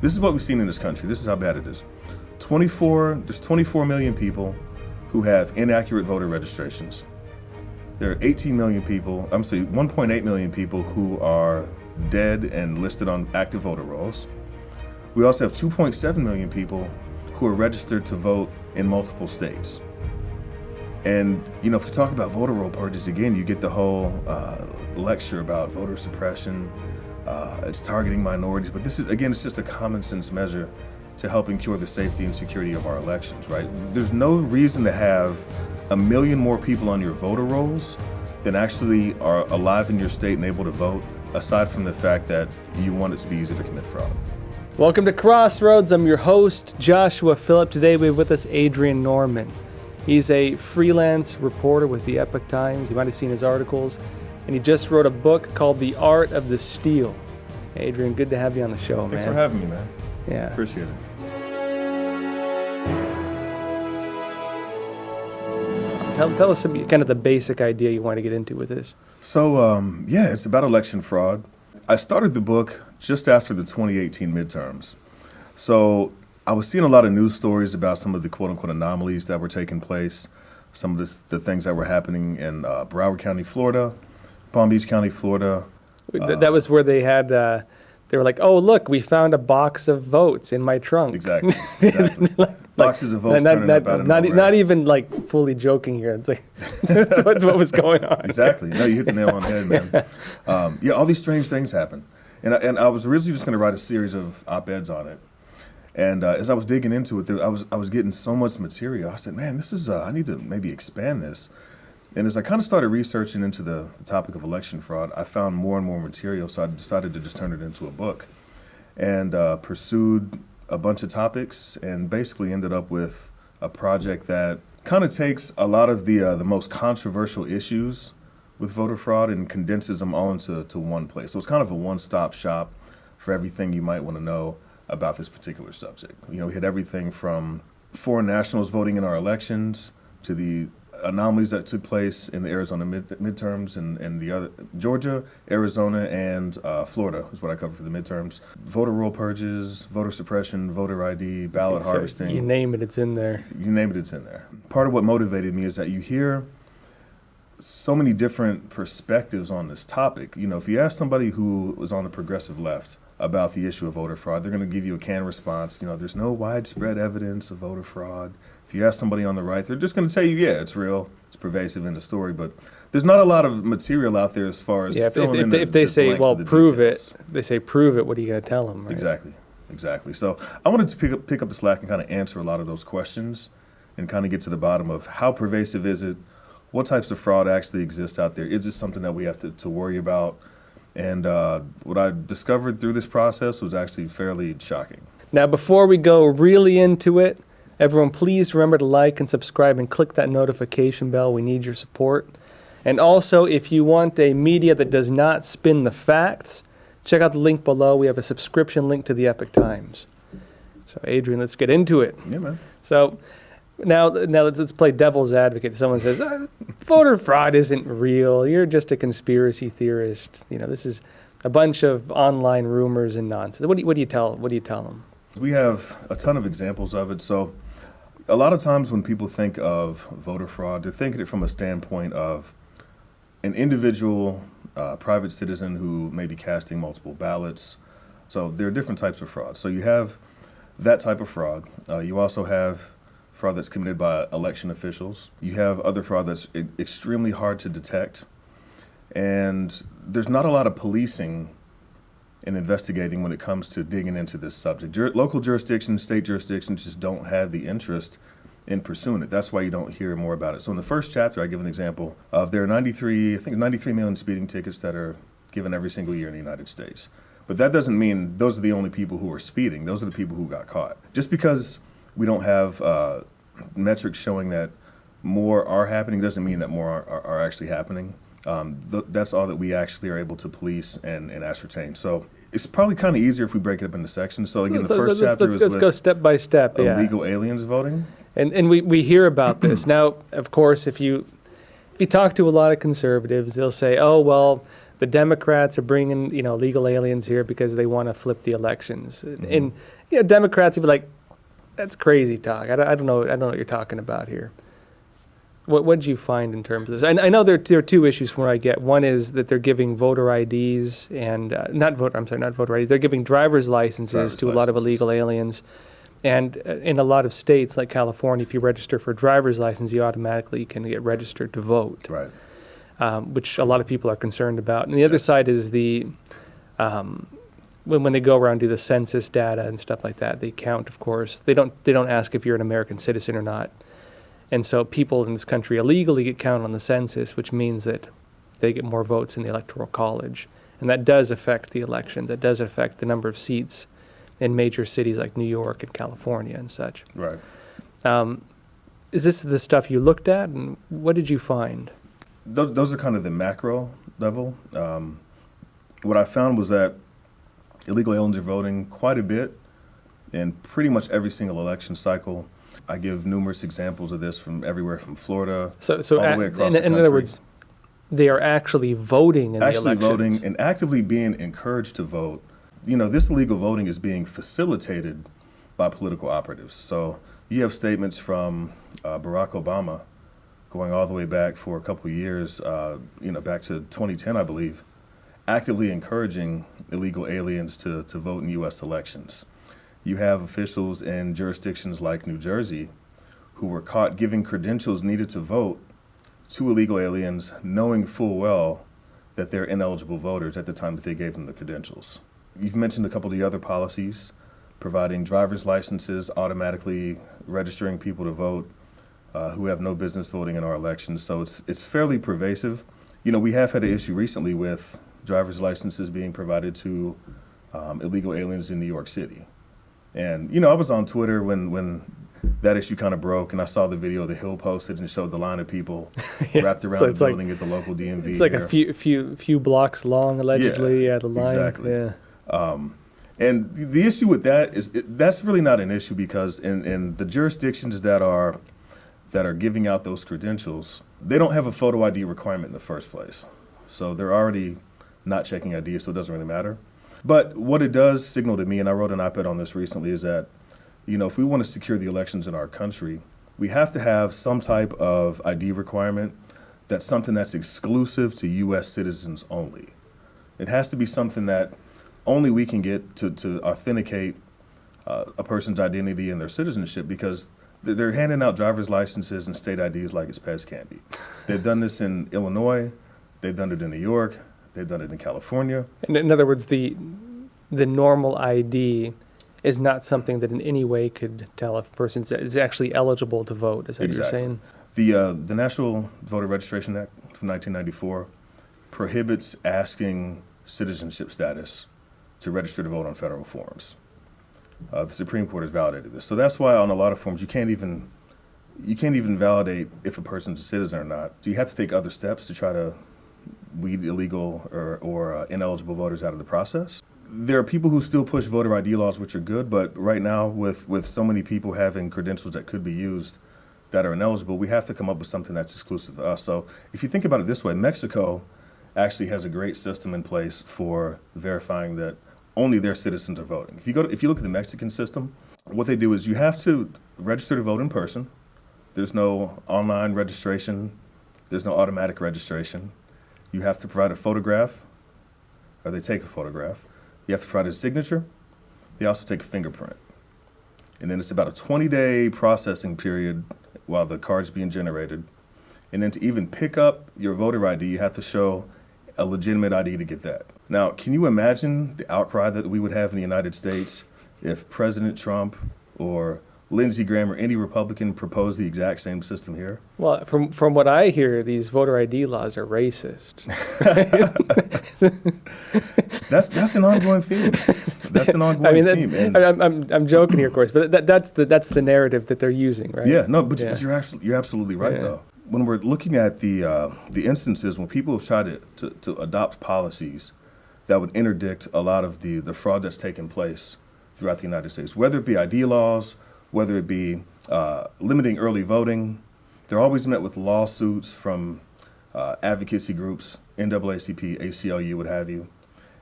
This is what we've seen in this country. This is how bad it is. There's 24 million people who have inaccurate voter registrations. There are 1.8 million people who are dead and listed on active voter rolls. We also have 2.7 million people who are registered to vote in multiple states. And, if you talk about voter roll purges again, you get the whole lecture about voter suppression. It's targeting minorities, but this is, again, it's just a common sense measure to help ensure the safety and security of our elections, right? There's no reason to have 1 million more people on your voter rolls than actually are alive in your state and able to vote, aside from the fact that you want it to be easy to commit fraud. Welcome to Crossroads. I'm your host, Joshua Philipp. Today we have with us Adrian Norman. He's a freelance reporter with the Epoch Times. You might have seen his articles. And he just wrote a book called The Art of the Steal. Adrian, good to have you on the show, man. Thanks for having me, man. Yeah. Appreciate it. Tell us some kind of the basic idea you want to get into with this. So, it's about election fraud. I started the book just after the 2018 midterms. So I was seeing a lot of news stories about some of the quote-unquote anomalies that were taking place, some of the things that were happening in Broward County, Florida, Palm Beach County, Florida. That was where they had, they were like, oh, look, we found a box of votes in my trunk. Exactly. Boxes of votes turning up out of nowhere. Not even like fully joking here. It's like, that's what was going on. Exactly. No, you hit the nail on the head, man. All these strange things happen. And I was originally just going to write a series of op-eds on it. And as I was digging into it, I was getting so much material. I said, man, this is, I need to maybe expand this. And as I kind of started researching into the topic of election fraud, I found more and more material, so I decided to just turn it into a book. And pursued a bunch of topics and basically ended up with a project that kind of takes a lot of the most controversial issues with voter fraud and condenses them all into one place. So it's kind of a one-stop shop for everything you might want to know about this particular subject. We hit everything from foreign nationals voting in our elections to the anomalies that took place in the Arizona midterms and the other Georgia, Arizona, and Florida is what I covered for the midterms. Voter roll purges, voter suppression, voter ID, ballot harvesting. You name it, it's in there. You name it, it's in there. Part of what motivated me is that you hear so many different perspectives on this topic. If you ask somebody who was on the progressive left about the issue of voter fraud, they're going to give you a canned response. There's no widespread evidence of voter fraud. If you ask somebody on the right, they're just going to tell you, yeah, it's real, it's pervasive in the story, but there's not a lot of material out there as far as filling in if they say, well, prove details. it, they say, prove it, what are you going to tell them? Right? Exactly. So I wanted to pick up the slack and kind of answer a lot of those questions and kind of get to the bottom of how pervasive is it, what types of fraud actually exist out there, is this something that we have to worry about? And what I discovered through this process was actually fairly shocking. Now, before we go really into it, everyone, please remember to like and subscribe and click that notification bell. We need your support. And also, if you want a media that does not spin the facts, check out the link below. We have a subscription link to the Epoch Times. So, Adrian, let's get into it. Yeah, man. So, now let's play devil's advocate. Someone says, voter fraud isn't real. You're just a conspiracy theorist. This is a bunch of online rumors and nonsense. What do you tell them? We have a ton of examples of it. So a lot of times when people think of voter fraud, they're thinking it from a standpoint of an individual private citizen who may be casting multiple ballots. So there are different types of fraud. So you have that type of fraud. You also have fraud that's committed by election officials. You have other fraud that's extremely hard to detect. And there's not a lot of policing and investigating when it comes to digging into this subject. Local jurisdictions, state jurisdictions just don't have the interest in pursuing it. That's why you don't hear more about it. So in the first chapter, I give an example of there are 93 million speeding tickets that are given every single year in the United States. But that doesn't mean those are the only people who are speeding. Those are the people who got caught. Just because we don't have metrics showing that more are happening doesn't mean that more are actually happening. That's all that we actually are able to police and ascertain. So it's probably kind of easier if we break it up into sections. So again, the first chapter is let's go step by step. Illegal aliens voting. And we hear about this. Now, of course, if you talk to a lot of conservatives, they'll say, oh, well, the Democrats are bringing, illegal aliens here because they want to flip the elections. And Democrats would be like, that's crazy talk. I don't know what you're talking about here. What did you find in terms of this? I know there are two issues from what I get. One is that they're giving voter IDs and not voter IDs. They're giving driver's licenses to a lot of illegal aliens. And in a lot of states like California, if you register for a driver's license, you automatically can get registered to vote. Right. Which a lot of people are concerned about. And the other side is when they go around and do the census data and stuff like that, they count, of course. They don't ask if you're an American citizen or not. And so people in this country illegally get counted on the census, which means that they get more votes in the Electoral College. And that does affect the elections. That does affect the number of seats in major cities like New York and California and such. Right. Is this the stuff you looked at, and what did you find? Those are kind of the macro level. What I found was that illegal aliens are voting quite a bit in pretty much every single election cycle. I give numerous examples of this from everywhere from Florida all the way across the country. In other words, they are actually voting in the elections. Actually voting and actively being encouraged to vote. This illegal voting is being facilitated by political operatives. So you have statements from Barack Obama going all the way back for a couple of years, back to 2010, I believe, actively encouraging illegal aliens to vote in U.S. elections. You have officials in jurisdictions like New Jersey who were caught giving credentials needed to vote to illegal aliens, knowing full well that they're ineligible voters at the time that they gave them the credentials. You've mentioned a couple of the other policies, providing driver's licenses, automatically registering people to vote who have no business voting in our elections. So it's fairly pervasive. We have had an issue recently with driver's licenses being provided to illegal aliens in New York City. And, I was on Twitter when that issue kind of broke, and I saw the video the Hill posted and showed the line of people wrapped around the building at the local DMV. It's like a few blocks long, allegedly, the line. Exactly. Yeah. And the issue with that is that's really not an issue because in the jurisdictions that are giving out those credentials, they don't have a photo ID requirement in the first place. So they're already not checking ID, so it doesn't really matter. But what it does signal to me, and I wrote an op-ed on this recently, is that, if we want to secure the elections in our country, we have to have some type of ID requirement that's something that's exclusive to U.S. citizens only. It has to be something that only we can get to authenticate a person's identity and their citizenship, because they're handing out driver's licenses and state IDs like it's pez candy. They've done this in Illinois. They've done it in New York. They've done it in California. And in other words, the normal ID is not something that in any way could tell if a person is actually eligible to vote, is that Exactly. what you're saying? The National Voter Registration Act from 1994 prohibits asking citizenship status to register to vote on federal forms. The Supreme Court has validated this. So that's why on a lot of forms you can't even validate if a person's a citizen or not. So you have to take other steps to try to weed illegal or ineligible voters out of the process. There are people who still push voter ID laws, which are good, but right now with so many people having credentials that could be used that are ineligible, we have to come up with something that's exclusive to us. So if you think about it this way, Mexico actually has a great system in place for verifying that only their citizens are voting. If you look at the Mexican system, what they do is you have to register to vote in person. There's no online registration. There's no automatic registration. You have to provide a photograph, or they take a photograph. You have to provide a signature. They also take a fingerprint. And then it's about a 20-day processing period while the card's being generated. And then to even pick up your voter ID, you have to show a legitimate ID to get that. Now, can you imagine the outcry that we would have in the United States if President Trump or Lindsey Graham or any Republican proposed the exact same system here? Well, from what I hear, these voter ID laws are racist. That's an ongoing theme. That's an ongoing theme. And I'm joking here, of course, but that's the narrative that they're using, right? Yeah, no, but you're absolutely right, though. When we're looking at the instances when people have tried to adopt policies that would interdict a lot of the fraud that's taken place throughout the United States, whether it be ID laws, whether it be limiting early voting, they're always met with lawsuits from advocacy groups, NAACP, ACLU, what have you.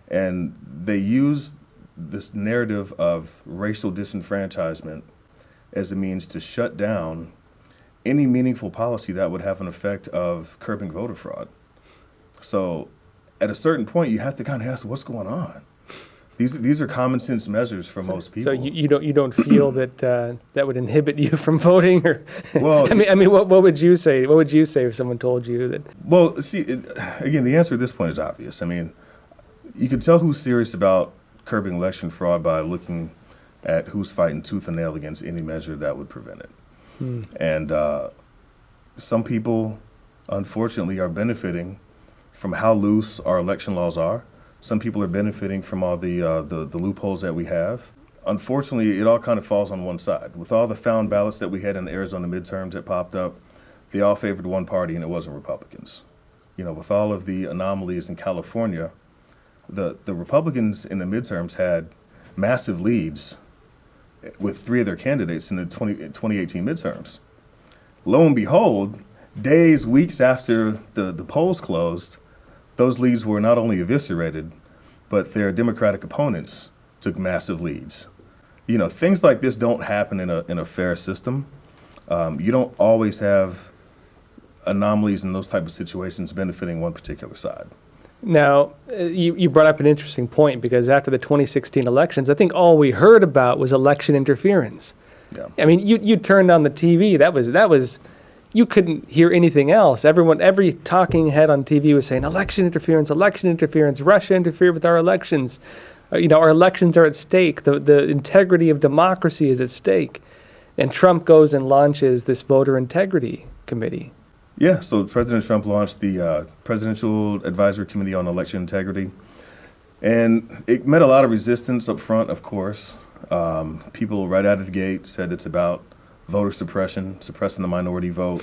And they use this narrative of racial disenfranchisement as a means to shut down any meaningful policy that would have an effect of curbing voter fraud. So at a certain point, you have to kind of ask, what's going on? These are common sense measures for most people. So you don't feel that that would inhibit you from voting, or Well, I mean, what would you say? What would you say if someone told you that? Well, see, again, the answer at this point is obvious. I mean, you can tell who's serious about curbing election fraud by looking at who's fighting tooth and nail against any measure that would prevent it. And some people, unfortunately, are benefiting from how loose our election laws are. Some people are benefiting from all the loopholes that we have. Unfortunately, it all kind of falls on one side. With all the found ballots that we had in the Arizona midterms that popped up, they all favored one party, and it wasn't Republicans. You know, with all of the anomalies in California, the Republicans in the midterms had massive leads with 3 of their candidates in the 2018 midterms. Lo and behold, days, weeks after the polls closed, those leads were not only eviscerated, but their Democratic opponents took massive leads. You know, things like this don't happen in a fair system. You don't always have anomalies in those type of situations benefiting one particular side. Now, you brought up an interesting point, because after the 2016 elections, I think all we heard about was election interference. Yeah. I mean, you turned on the TV, that was you couldn't hear anything else. Every talking head on TV was saying election interference, Russia interfered with our elections. Our elections are at stake. The integrity of democracy is at stake. And Trump goes and launches this voter integrity committee. Yeah, so President Trump launched the Presidential Advisory Committee on Election Integrity. And it met a lot of resistance up front, of course. People right out of the gate said it's about voter suppression, suppressing the minority vote.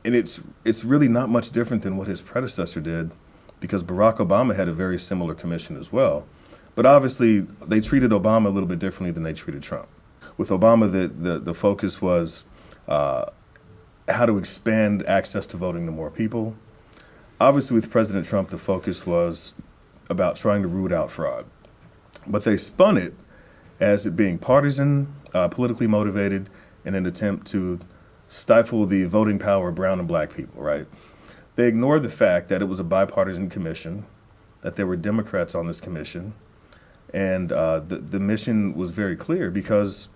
And it's really not much different than what his predecessor did, because Barack Obama had a very similar commission as well. But obviously, they treated Obama a little bit differently than they treated Trump. With Obama, the focus was how to expand access to voting to more people. Obviously, with President Trump, the focus was about trying to root out fraud. But they spun it as it being partisan, politically motivated, in an attempt to stifle the voting power of brown and black people, right? They ignored the fact that it was a bipartisan commission, that there were Democrats on this commission, and the mission was very clear because,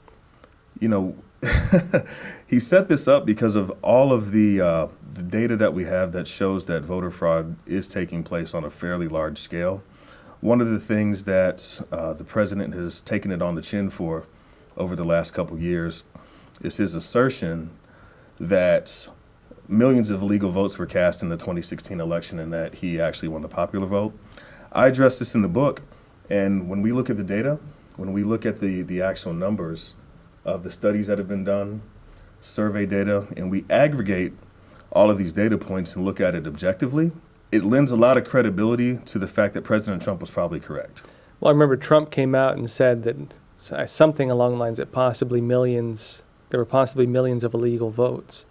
he set this up because of all of the data that we have that shows that voter fraud is taking place on a fairly large scale. One of the things that the president has taken it on the chin for over the last couple of years is his assertion that millions of illegal votes were cast in the 2016 election and that he actually won the popular vote. I address this in the book, and when we look at the data, when we look at the actual numbers of the studies that have been done, survey data, and we aggregate all of these data points and look at it objectively, it lends a lot of credibility to the fact that President Trump was probably correct. Well, I remember Trump came out and said that something along the lines that there were possibly millions of illegal votes.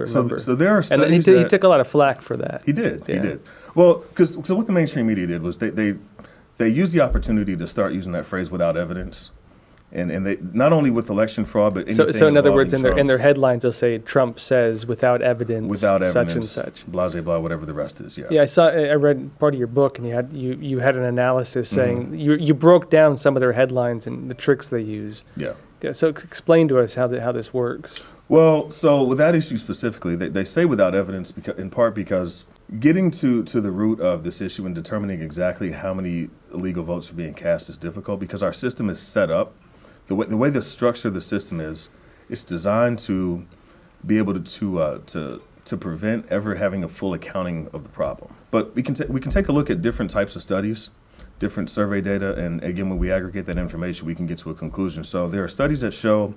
So there are studies and then he took a lot of flack for that. He did. Well, because what the mainstream media did was they used the opportunity to start using that phrase without evidence. And they not only with election fraud, but anything. So in other words, Trump, in their headlines, they'll say Trump says without evidence, such and such, blah blah, whatever the rest is. Yeah. Yeah, I read part of your book, and you had an analysis saying you broke down some of their headlines and the tricks they use. Yeah. So explain to us how this works. Well, so with that issue specifically, they say without evidence in part because getting to the root of this issue and determining exactly how many illegal votes are being cast is difficult because our system is set up. The way the structure of the system is, it's designed to be able to prevent ever having a full accounting of the problem. But we can take a look at different types of studies, different survey data, and again, when we aggregate that information, we can get to a conclusion. So there are studies that show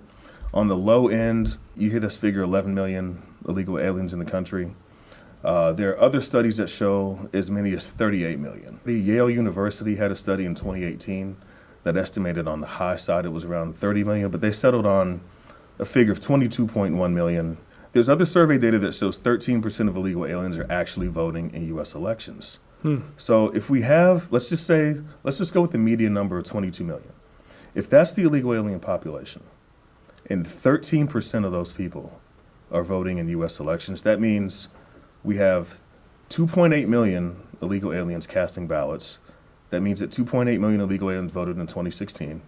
on the low end, you hear this figure 11 million illegal aliens in the country. There are other studies that show as many as 38 million. Yale University had a study in 2018 that estimated on the high side it was around 30 million, but they settled on a figure of 22.1 million. There's other survey data that shows 13% of illegal aliens are actually voting in U.S. elections. So if we have, let's just go with the median number of 22 million. If that's the illegal alien population, and 13% of those people are voting in U.S. elections, that means we have 2.8 million illegal aliens casting ballots. That means that 2.8 million illegal aliens voted in 2016.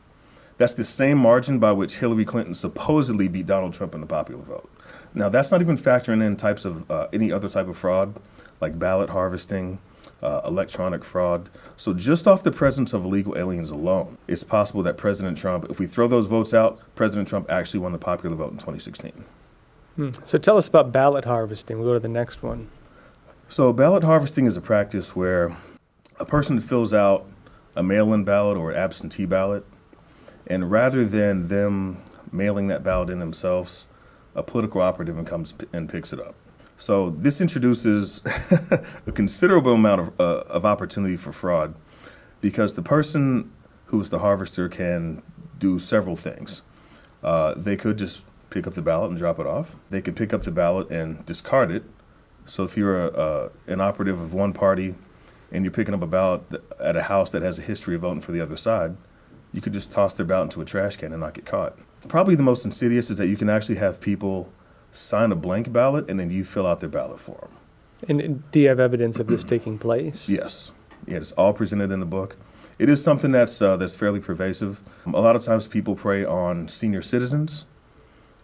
That's the same margin by which Hillary Clinton supposedly beat Donald Trump in the popular vote. Now, that's not even factoring in types of any other type of fraud, like ballot harvesting, electronic fraud. So just off the presence of illegal aliens alone, it's possible that President Trump, if we throw those votes out, President Trump actually won the popular vote in 2016. So tell us about ballot harvesting. We'll go to the next one. So ballot harvesting is a practice where a person fills out a mail-in ballot or an absentee ballot, and rather than them mailing that ballot in themselves, a political operative comes and picks it up. So this introduces a considerable amount of opportunity for fraud, because the person who's the harvester can do several things. They could just pick up the ballot and drop it off. They could pick up the ballot and discard it. So if you're an operative of one party and you're picking up a ballot at a house that has a history of voting for the other side, you could just toss their ballot into a trash can and not get caught. Probably the most insidious is that you can actually have people sign a blank ballot and then you fill out their ballot for them. And do you have evidence of this taking place? Yes. Yeah, it's all presented in the book. It is something that's fairly pervasive. A lot of times people prey on senior citizens,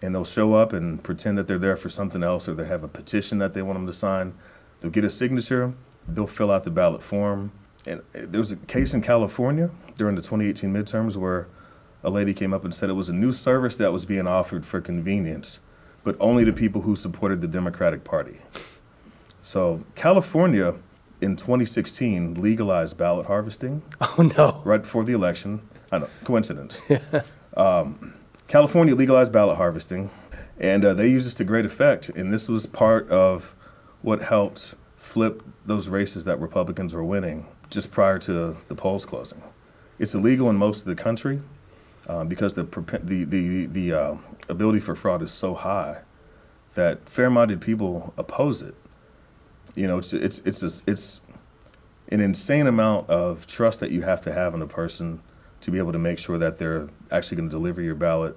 and they'll show up and pretend that they're there for something else, or they have a petition that they want them to sign. They'll get a signature, they'll fill out the ballot form. And there was a case in California during the 2018 midterms where a lady came up and said it was a new service that was being offered for convenience, but only to people who supported the Democratic Party. So California in 2016 legalized ballot harvesting. Oh, no. Right before the election. I know, coincidence. California legalized ballot harvesting, and they used this to great effect. And this was part of what helped flip those races that Republicans were winning just prior to the polls closing. It's illegal in most of the country because the ability for fraud is so high that fair-minded people oppose it. You know, it's an insane amount of trust that you have to have in the person to be able to make sure that they're actually going to deliver your ballot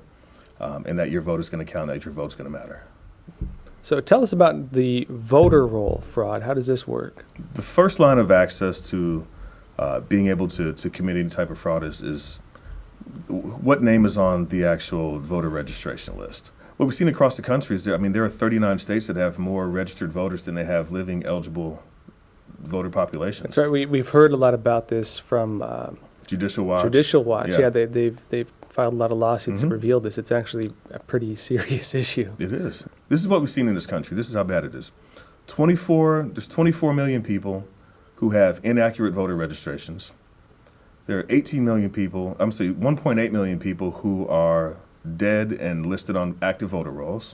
and that your vote is going to count, that your vote's going to matter. So tell us about the voter roll fraud. How does this work? The first line of access to being able to commit any type of fraud is what name is on the actual voter registration list. What we've seen across the country is there are 39 states that have more registered voters than they have living eligible voter populations. That's right. We've heard a lot about this from Judicial Watch. Judicial Watch. Yeah, they've filed a lot of lawsuits that reveal this. It's actually a pretty serious issue. It is. This is what we've seen in this country. This is how bad it is. There's 24 million people who have inaccurate voter registrations. There are 1.8 million people who are dead and listed on active voter rolls.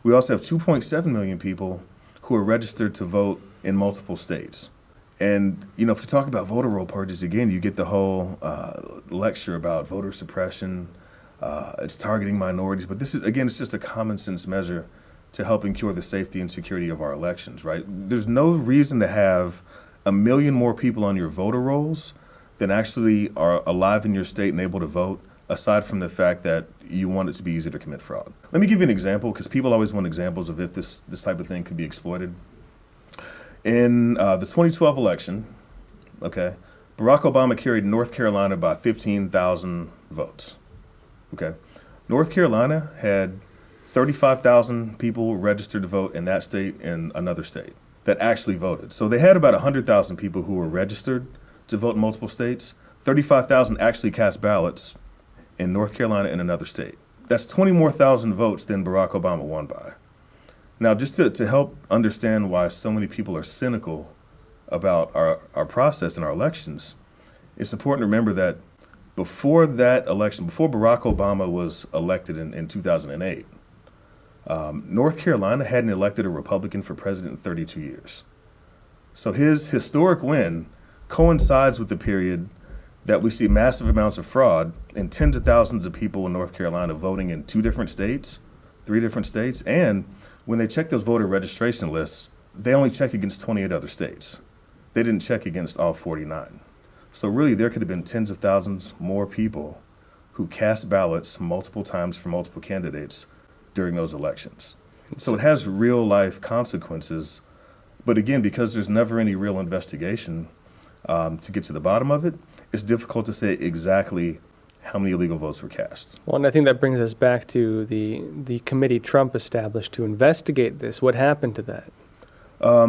We also have 2.7 million people who are registered to vote in multiple states. And, if you talk about voter roll purges, again, you get the whole lecture about voter suppression. It's targeting minorities. But this is, again, it's just a common sense measure to help ensure the safety and security of our elections, right? There's no reason to have 1 million more people on your voter rolls than actually are alive in your state and able to vote, aside from the fact that you want it to be easy to commit fraud. Let me give you an example, because people always want examples of if this type of thing could be exploited. In the 2012 election, Barack Obama carried North Carolina by 15,000 votes. North Carolina had 35,000 people registered to vote in that state and another state that actually voted. So they had about 100,000 people who were registered to vote in multiple states. 35,000 actually cast ballots in North Carolina and another state. That's 20 more thousand votes than Barack Obama won by. Now, just to help understand why so many people are cynical about our process and our elections, it's important to remember that before that election, before Barack Obama was elected in 2008, North Carolina hadn't elected a Republican for president in 32 years. So his historic win coincides with the period that we see massive amounts of fraud and tens of thousands of people in North Carolina voting in 3 different states, and when they checked those voter registration lists, they only checked against 28 other states. They didn't check against all 49. So really, there could have been tens of thousands more people who cast ballots multiple times for multiple candidates during those elections. So it has real life consequences. But again, because there's never any real investigation to get to the bottom of it, it's difficult to say exactly how many illegal votes were cast. Well, and I think that brings us back to the committee Trump established to investigate this. What happened to that?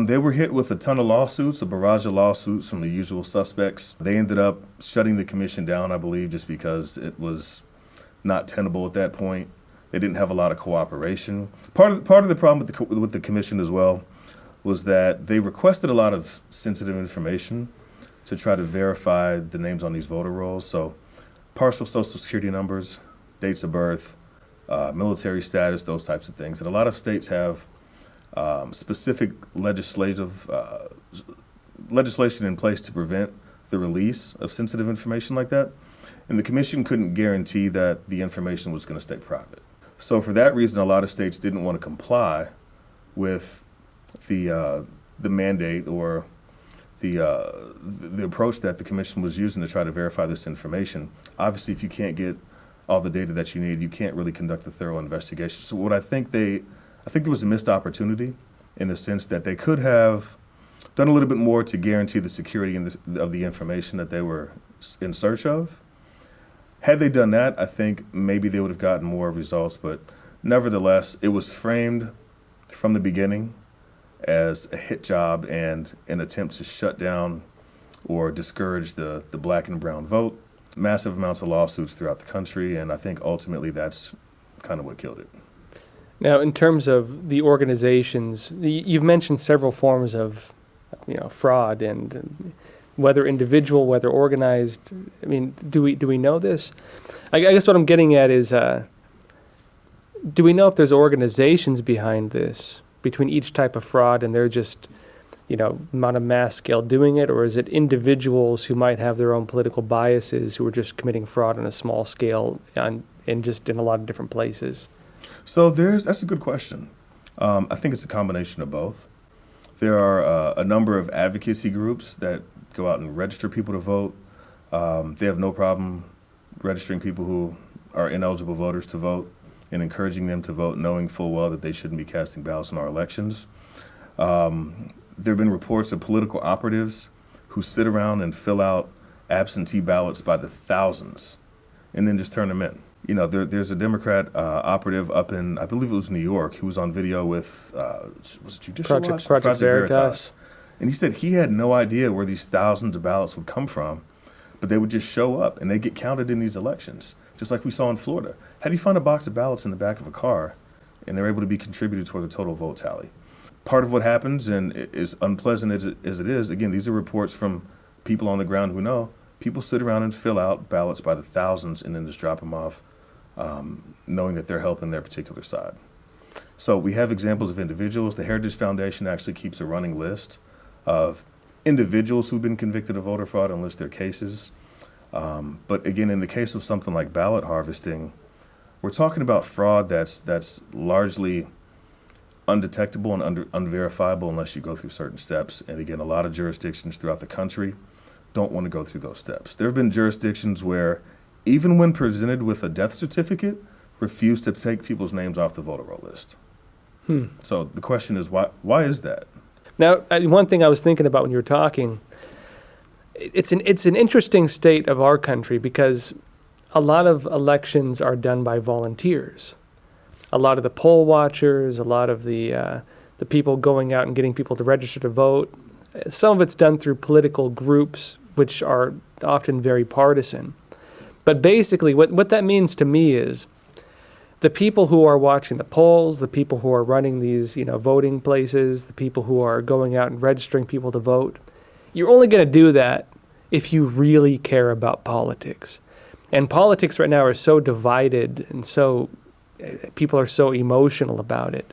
They were hit with a ton of lawsuits, a barrage of lawsuits from the usual suspects. They ended up shutting the commission down, I believe, just because it was not tenable at that point. They didn't have a lot of cooperation. Part of the problem with the commission as well was that they requested a lot of sensitive information to try to verify the names on these voter rolls. So partial social security numbers, dates of birth, military status, those types of things. And a lot of states have specific legislation in place to prevent the release of sensitive information like that. And the commission couldn't guarantee that the information was going to stay private. So for that reason, a lot of states didn't want to comply with the mandate or the approach that the commission was using to try to verify this information. Obviously, if you can't get all the data that you need, you can't really conduct a thorough investigation. So what I think there was a missed opportunity in the sense that they could have done a little bit more to guarantee the security of the information that they were in search of. Had they done that, I think maybe they would have gotten more results, but nevertheless, it was framed from the beginning as a hit job and an attempt to shut down or discourage the black and brown vote. Massive amounts of lawsuits throughout the country, and I think ultimately that's kind of what killed it. Now, in terms of the organizations, you've mentioned several forms of, fraud, and whether individual, whether organized. I mean, do we know this? I guess what I'm getting at is, do we know if there's organizations behind this, between each type of fraud, and they're just, on a mass scale doing it, or is it individuals who might have their own political biases who are just committing fraud on a small scale and just in a lot of different places? So that's a good question. I think it's a combination of both. There are a number of advocacy groups that go out and register people to vote. They have no problem registering people who are ineligible voters to vote and encouraging them to vote, knowing full well that they shouldn't be casting ballots in our elections. There have been reports of political operatives who sit around and fill out absentee ballots by the thousands and then just turn them in. There's a Democrat operative up in, I believe it was New York, who was on video with, was it Judicial Watch? Project Veritas. And he said he had no idea where these thousands of ballots would come from, but they would just show up and they get counted in these elections, just like we saw in Florida. How do you find a box of ballots in the back of a car and they're able to be contributed toward the total vote tally? Part of what happens, and as unpleasant as it is, again, these are reports from people on the ground who know, people sit around and fill out ballots by the thousands and then just drop them off, knowing that they're helping their particular side. So we have examples of individuals. The Heritage Foundation actually keeps a running list of individuals who've been convicted of voter fraud and list their cases. But again, in the case of something like ballot harvesting, we're talking about fraud that's largely undetectable and unverifiable unless you go through certain steps. And again, a lot of jurisdictions throughout the country don't want to go through those steps. There have been jurisdictions where, even when presented with a death certificate, refuse to take people's names off the voter roll list. So the question is, why is that? Now, one thing I was thinking about when you were talking, it's an interesting state of our country because a lot of elections are done by volunteers. A lot of the poll watchers, a lot of the people going out and getting people to register to vote, some of it's done through political groups, which are often very partisan. But basically, what that means to me is the people who are watching the polls, the people who are running these, voting places, the people who are going out and registering people to vote, you're only going to do that if you really care about politics. And politics right now are so divided and people are so emotional about it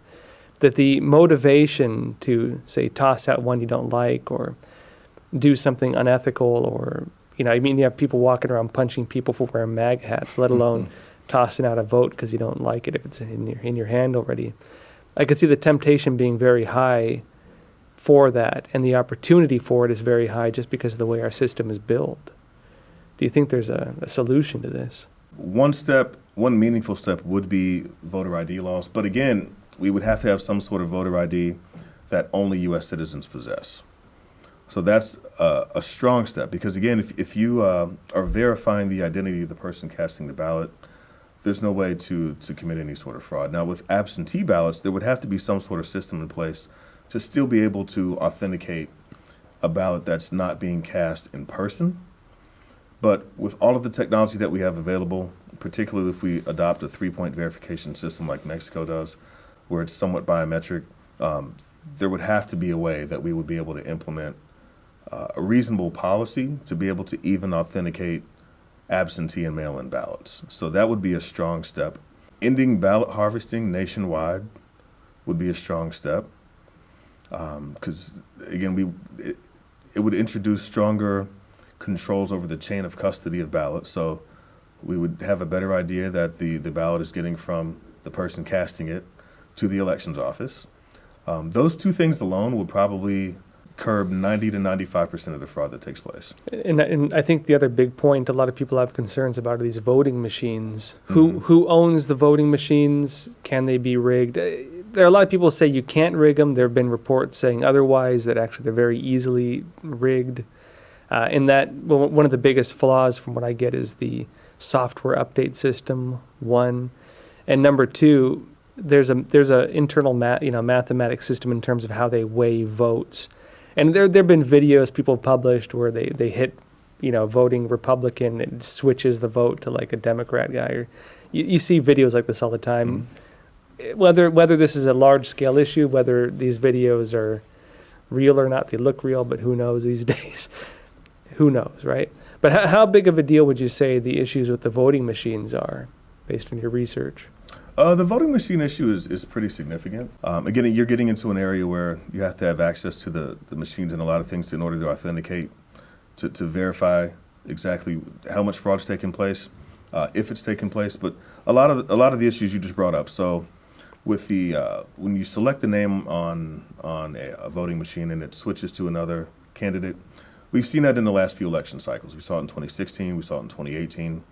that the motivation to, say, toss out one you don't like or do something unethical or, you have people walking around punching people for wearing MAGA hats, let alone tossing out a vote because you don't like it if it's in your hand already. I could see the temptation being very high for that, and the opportunity for it is very high just because of the way our system is built. Do you think there's a solution to this? One meaningful step would be voter ID laws. But again, we would have to have some sort of voter ID that only U.S. citizens possess. So that's a strong step because, again, if you are verifying the identity of the person casting the ballot, there's no way to commit any sort of fraud. Now, with absentee ballots, there would have to be some sort of system in place to still be able to authenticate a ballot that's not being cast in person. But with all of the technology that we have available, particularly if we adopt a 3-point verification system like Mexico does, where it's somewhat biometric, there would have to be a way that we would be able to implement a reasonable policy to be able to even authenticate absentee and mail-in ballots. So that would be a strong step. Ending ballot harvesting nationwide would be a strong step because, again, it would introduce stronger controls over the chain of custody of ballots. So we would have a better idea that the ballot is getting from the person casting it to the elections office. Those two things alone would probably curb 90 to 95% of the fraud that takes place. And I think the other big point a lot of people have concerns about are these voting machines. Who owns the voting machines? Can they be rigged? There are a lot of people who say you can't rig them. There have been reports saying otherwise, that actually they're very easily rigged. And that one of the biggest flaws from what I get is the software update system, one. And number two, there's a internal mathematics system in terms of how they weigh votes. And there have been videos people published where they hit, voting Republican, and it switches the vote to like a Democrat guy. Or you see videos like this all the time. Whether this is a large scale issue, whether these videos are real or not, they look real, but who knows these days? Who knows, right? But how big of a deal would you say the issues with the voting machines are, based on your research? The voting machine issue is pretty significant. Again, you're getting into an area where you have to have access to the machines and a lot of things in order to authenticate, to verify exactly how much fraud's taking place, if it's taking place. But a lot of the issues you just brought up. So with the when you select the name on a voting machine and it switches to another candidate, we've seen that in the last few election cycles. We saw it in 2016. We saw it in 2018.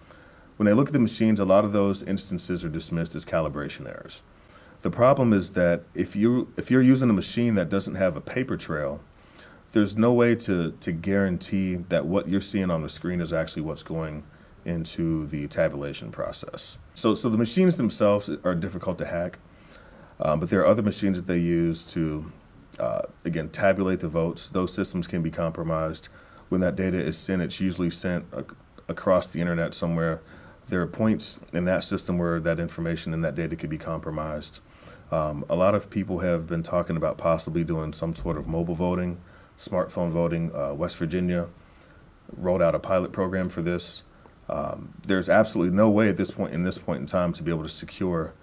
When they look at the machines, a lot of those instances are dismissed as calibration errors. The problem is that if you're using a machine that doesn't have a paper trail, there's no way to guarantee that what you're seeing on the screen is actually what's going into the tabulation process. So the machines themselves are difficult to hack, but there are other machines that they use to, again, tabulate the votes. Those systems can be compromised. When that data is sent, it's usually sent across the internet somewhere. There are points in that system where that information and that data could be compromised. A lot of people have been talking about possibly doing some sort of mobile voting, smartphone voting. West Virginia rolled out a pilot program for this. There's absolutely no way at this point in time to be able to secure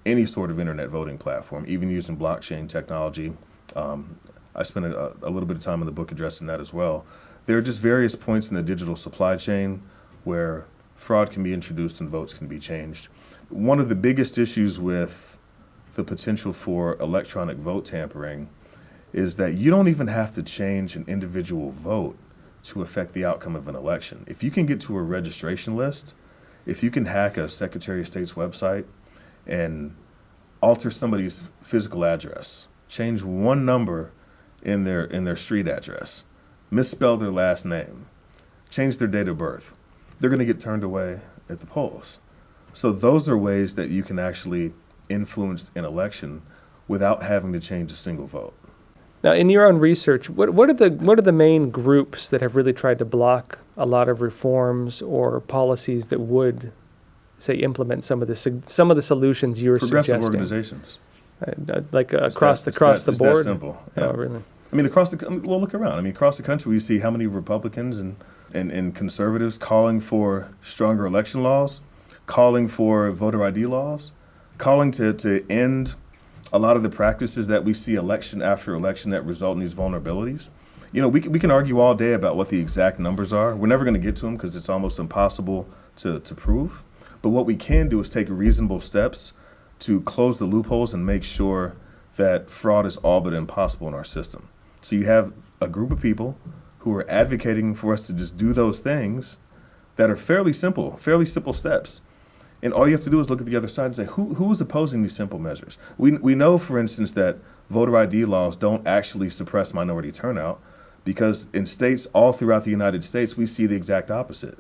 any sort of internet voting platform, even using blockchain technology. I spent a little bit of time in the book addressing that as well. There are just various points in the digital supply chain where fraud can be introduced and votes can be changed. One of the biggest issues with the potential for electronic vote tampering is that you don't even have to change an individual vote to affect the outcome of an election. If you can get to a registration list, if you can hack a Secretary of State's website and alter somebody's physical address, change one number in their street address, misspell their last name, change their date of birth, they're going to get turned away at the polls. So those are ways that you can actually influence an election without having to change a single vote. Now, in your own research, what are the main groups that have really tried to block a lot of reforms or policies that would, say, implement some of the solutions you're Progressive suggesting? organizations. Like across the board? It's that simple. Yeah. Oh, really? I mean, well, look around. I mean, across the country, we see how many Republicans and conservatives calling for stronger election laws, calling for voter ID laws, calling to end a lot of the practices that we see election after election that result in these vulnerabilities. We can argue all day about what the exact numbers are. We're never going to get to them because it's almost impossible to prove. But what we can do is take reasonable steps to close the loopholes and make sure that fraud is all but impossible in our system. So you have a group of people who are advocating for us to just do those things that are fairly simple steps. And all you have to do is look at the other side and say, who is opposing these simple measures? We know, for instance, that voter ID laws don't actually suppress minority turnout, because in states all throughout the United States, we see the exact opposite.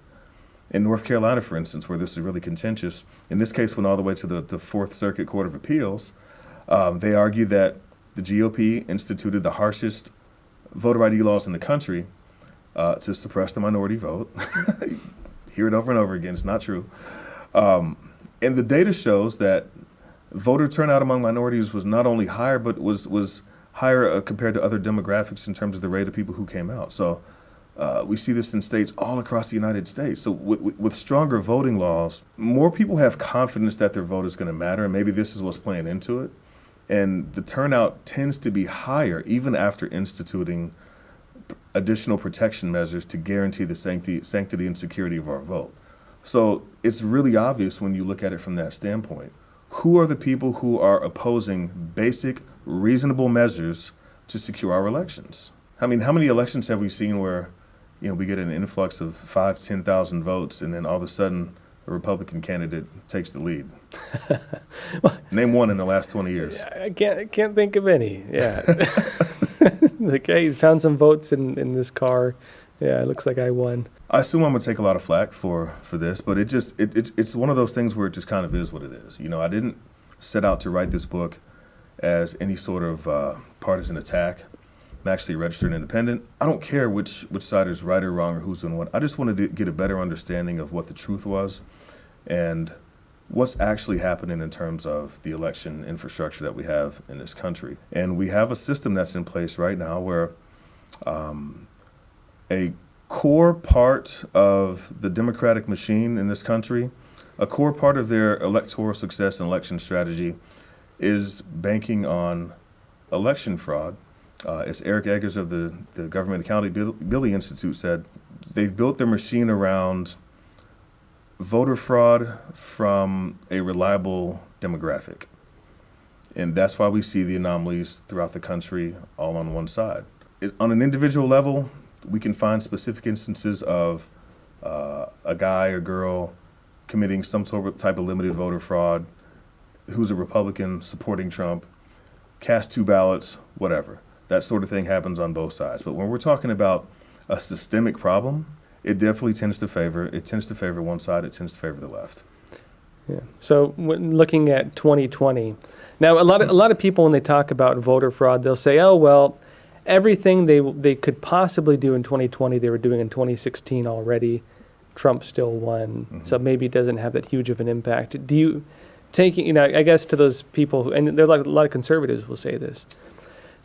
In North Carolina, for instance, where this is really contentious, in this case went all the way to the Fourth Circuit Court of Appeals, they argued that the GOP instituted the harshest voter ID laws in the country to suppress the minority vote. Hear it over and over again, it's not true. And the data shows that voter turnout among minorities was not only higher, but was higher compared to other demographics in terms of the rate of people who came out. So we see this in states all across the United States. So with stronger voting laws, more people have confidence that their vote is going to matter, and maybe this is what's playing into it. And the turnout tends to be higher even after instituting additional protection measures to guarantee the sanctity and security of our vote. So it's really obvious when you look at it from that standpoint. Who are the people who are opposing basic, reasonable measures to secure our elections? I mean, how many elections have we seen where, we get an influx of 5,000, 10,000 votes, and then all of a sudden a Republican candidate takes the lead? Name one in the last 20 years. I can't think of any. Yeah. Like, hey, found some votes in this car. Yeah, it looks like I won. I assume I'm gonna take a lot of flack for this, but it's one of those things where it just kind of is what it is. I didn't set out to write this book as any sort of partisan attack. I'm actually a registered independent. I don't care which side is right or wrong or who's doing what. I just wanted to get a better understanding of what the truth was and what's actually happening in terms of the election infrastructure that we have in this country. And we have a system that's in place right now where a core part of the democratic machine in this country, a core part of their electoral success and election strategy is banking on election fraud. As Eric Eggers of the Government Accountability Institute said, they've built their machine around voter fraud from a reliable demographic. And that's why we see the anomalies throughout the country all on one side. On an individual level, we can find specific instances of a guy or girl committing some sort of type of limited voter fraud, who's a Republican supporting Trump, cast 2 ballots, whatever. That sort of thing happens on both sides. But when we're talking about a systemic problem, it definitely tends to favor one side, it tends to favor the left. Yeah. So when looking at 2020, now a lot of people, when they talk about voter fraud, they'll say, oh, well, everything they could possibly do in 2020, they were doing in 2016 already. Trump still won, so maybe it doesn't have that huge of an impact. Do you I guess to those people, and there are a lot of conservatives will say this.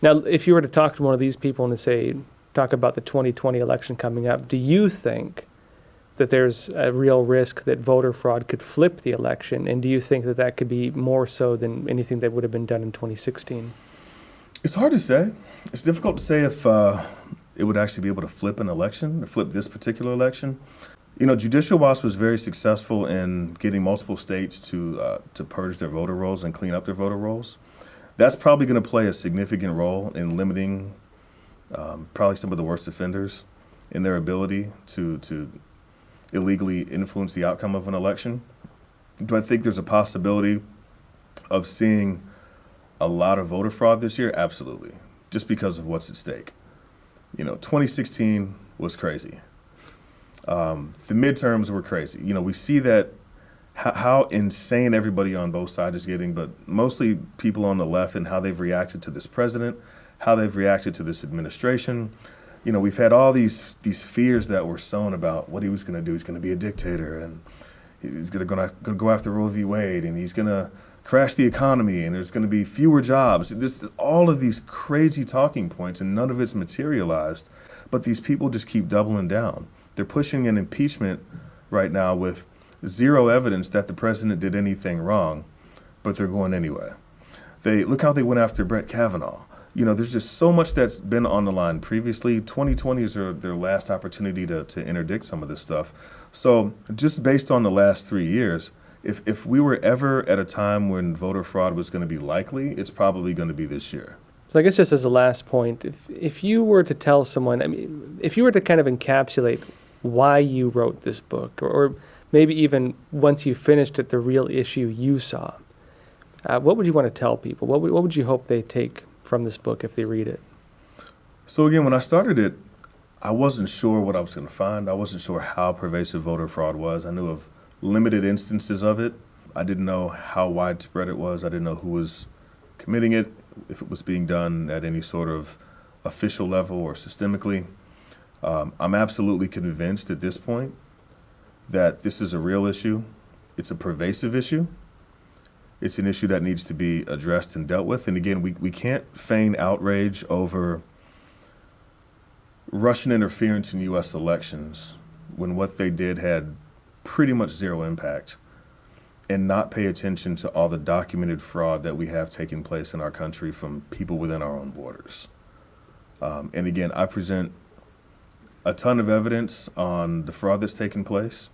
Now, if you were to talk to one of these people and talk about the 2020 election coming up, do you think that there's a real risk that voter fraud could flip the election? And do you think that could be more so than anything that would have been done in 2016? It's hard to say. It's difficult to say if it would actually be able to flip an election, or flip this particular election. Judicial Watch was very successful in getting multiple states to purge their voter rolls and clean up their voter rolls. That's probably going to play a significant role in limiting probably some of the worst offenders in their ability to illegally influence the outcome of an election. Do I think there's a possibility of seeing a lot of voter fraud this year? Absolutely, just because of what's at stake. 2016 was crazy. The midterms were crazy. We see that how insane everybody on both sides is getting, but mostly people on the left and how they've reacted to this president, how they've reacted to this administration. We've had all these fears that were sown about what he was going to do. He's going to be a dictator, and he's going to go after Roe v. Wade, and he's going to crash the economy, and there's going to be fewer jobs. There's all of these crazy talking points, and none of it's materialized. But these people just keep doubling down. They're pushing an impeachment right now with zero evidence that the president did anything wrong, but they're going anyway. Look how they went after Brett Kavanaugh. There's just so much that's been on the line previously. 2020 is their last opportunity to interdict some of this stuff. So just based on the last 3 years, if we were ever at a time when voter fraud was going to be likely, it's probably going to be this year. So I guess just as a last point, if you were to tell someone, I mean, if you were to kind of encapsulate why you wrote this book, or maybe even once you finished it, the real issue you saw, what would you want to tell people? What would you hope they take from this book if they read it? So again, when I started it, I wasn't sure what I was going to find. I wasn't sure how pervasive voter fraud was. I knew of limited instances of it. I didn't know how widespread it was. I didn't know who was committing it, if it was being done at any sort of official level or systemically. I'm absolutely convinced at this point that this is a real issue. It's a pervasive issue. It's an issue that needs to be addressed and dealt with. And again, we can't feign outrage over Russian interference in U.S. elections when what they did had pretty much zero impact, and not pay attention to all the documented fraud that we have taking place in our country from people within our own borders. And again, I present a ton of evidence on the fraud that's taking place.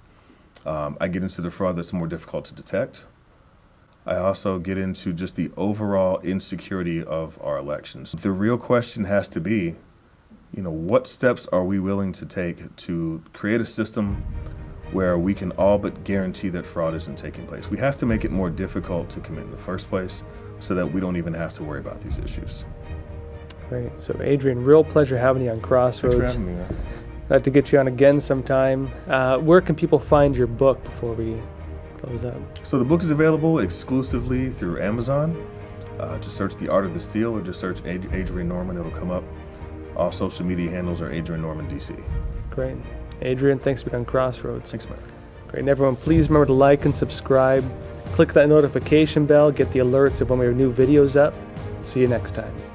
I get into the fraud that's more difficult to detect. I also get into just the overall insecurity of our elections. The real question has to be, what steps are we willing to take to create a system where we can all but guarantee that fraud isn't taking place? We have to make it more difficult to commit in the first place so that we don't even have to worry about these issues. Great. So Adrian, real pleasure having you on Crossroads. Thanks for having me, man. I'd like to get you on again sometime. Where can people find your book before we close up? So the book is available exclusively through Amazon. Just search The Art of the Steal or just search Adrian Norman. It'll come up. All social media handles are Adrian Norman DC. Great. Adrian, thanks for being on Crossroads. Thanks, man. Great. And everyone, please remember to like and subscribe. Click that notification bell, get the alerts of when we have new videos up. See you next time.